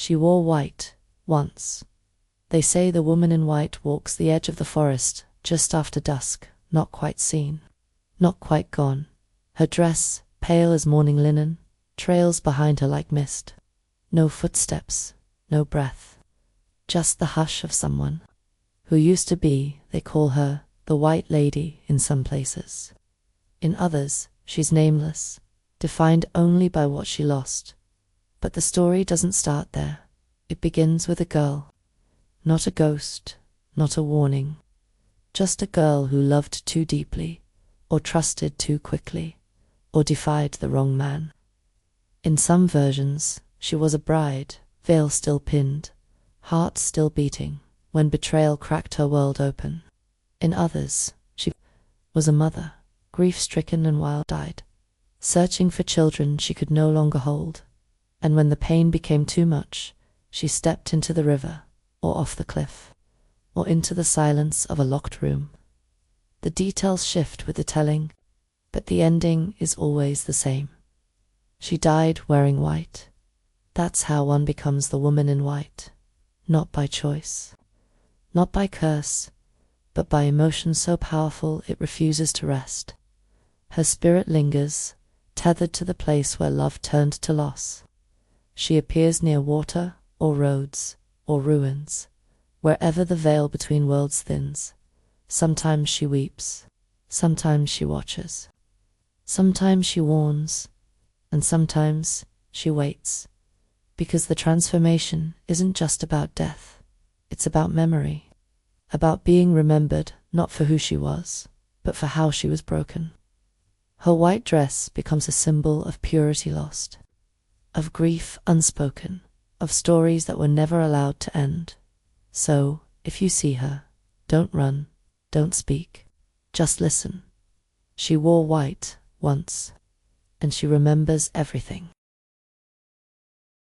She wore white, once. They say the woman in white walks the edge of the forest just after dusk, not quite seen, not quite gone. Her dress, pale as mourning linen, trails behind her like mist. No footsteps, no breath, just the hush of someone who used to be. They call her the White Lady in some places. In others, she's nameless, defined only by what she lost. But the story doesn't start there. It begins with a girl. Not a ghost, not a warning. Just a girl who loved too deeply, or trusted too quickly, or defied the wrong man. In some versions, she was a bride, veil still pinned, heart still beating, when betrayal cracked her world open. In others, she was a mother, grief-stricken and wild, died, searching for children she could no longer hold. And when the pain became too much, she stepped into the river, or off the cliff, or into the silence of a locked room. The details shift with the telling, but the ending is always the same. She died wearing white. That's how one becomes the woman in white. Not by choice, not by curse, but by emotion so powerful it refuses to rest. Her spirit lingers, tethered to the place where love turned to loss. She appears near water, or roads, or ruins, wherever the veil between worlds thins. Sometimes she weeps, sometimes she watches, sometimes she warns, and sometimes she waits, because the transformation isn't just about death, it's about memory, about being remembered not for who she was, but for how she was broken. Her white dress becomes a symbol of purity lost, of grief unspoken, of stories that were never allowed to end. So, if you see her, don't run, don't speak, just listen. She wore white once, and she remembers everything.